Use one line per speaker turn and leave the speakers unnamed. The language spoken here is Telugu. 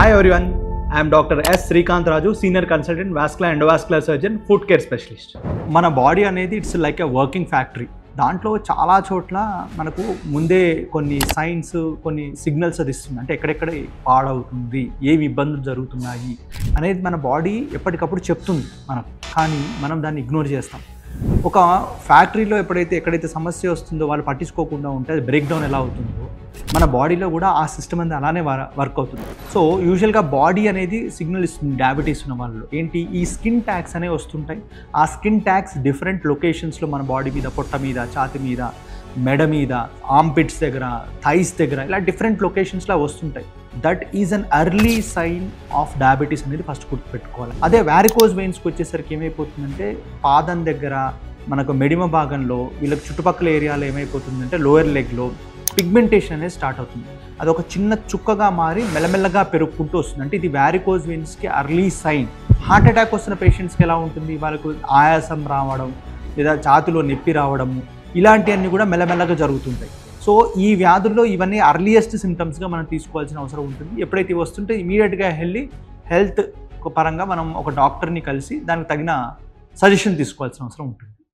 Hi everyone, I am Dr. S. Srikanth Raju, Senior Consultant, Vascular Endovascular Surgeon, Foot Care Specialist. మన బాడీ అనేది it's like a working factory. దాంట్లో చాలా చోట్ల మనకు ముందే కొన్ని సైన్స్, కొన్ని సిగ్నల్స్ అది ఇస్తుంది. అంటే ఎక్కడెక్కడ పాడవుతుంది, ఏవి ఇబ్బందులు జరుగుతున్నాయి అనేది మన బాడీ ఎప్పటికప్పుడు చెప్తుంది మనకు. కానీ మనం దాన్ని ఇగ్నోర్ చేస్తాం. ఒక ఫ్యాక్టరీలో ఎక్కడైతే సమస్య వస్తుందో వాళ్ళు పట్టించుకోకుండా ఉంటే అది బ్రేక్ డౌన్ ఎలా అవుతుందో మన బాడీలో కూడా ఆ సిస్టమ్ అనేది అలానే వర్క్ అవుతుంది. సో యూజువల్గా బాడీ అనేది సిగ్నల్ ఇస్తుంది డయాబెటీస్ ఉన్న వాళ్ళు. ఏంటి, ఈ స్కిన్ ట్యాగ్స్ అనేవి వస్తుంటాయి. ఆ స్కిన్ ట్యాగ్స్ డిఫరెంట్ లొకేషన్స్లో మన బాడీ మీద, పొట్ట మీద, ఛాతి మీద, మెడ మీద, ఆర్మ్పిట్స్ దగ్గర, థైస్ దగ్గర, ఇలా డిఫరెంట్ లొకేషన్స్లో వస్తుంటాయి. That is an early sign of diabetes అనేది ఫస్ట్ గుర్తుపెట్టుకోవాలి. అదే వ్యారికోజ్ వెయిన్స్కి వచ్చేసరికి ఏమైపోతుందంటే పాదం దగ్గర, మనకు మెడిమ భాగంలో, వీళ్ళకి చుట్టుపక్కల ఏరియాలో ఏమైపోతుందంటే లోయర్ లెగ్లో పిగ్మెంటేషన్ అనేది స్టార్ట్ అవుతుంది. అది ఒక చిన్న చుక్కగా మారి మెల్లమెల్లగా పెరుగుకుంటూ వస్తుంది. అంటే ఇది వ్యారికోజ్ వెయిన్స్కి ఎర్లీ సైన్. హార్ట్ అటాక్ వస్తున్న పేషెంట్స్కి ఎలా ఉంటుంది, వాళ్ళకు ఆయాసం రావడం లేదా ఛాతిలో నొప్పి రావడము, ఇలాంటివన్నీ కూడా మెల్లమెల్లగా జరుగుతుంటాయి. సో ఈ వ్యాధుల్లో ఇవన్నీ అర్లియస్ట్ సిమ్టమ్స్గా మనం తీసుకోవాల్సిన అవసరం ఉంటుంది. ఎప్పుడైతే వస్తుంటే ఇమీడియట్గా వెళ్ళి హెల్త్ పరంగా మనం ఒక డాక్టర్ని కలిసి దానికి తగిన సజెషన్ తీసుకోవాల్సిన అవసరం ఉంటుంది.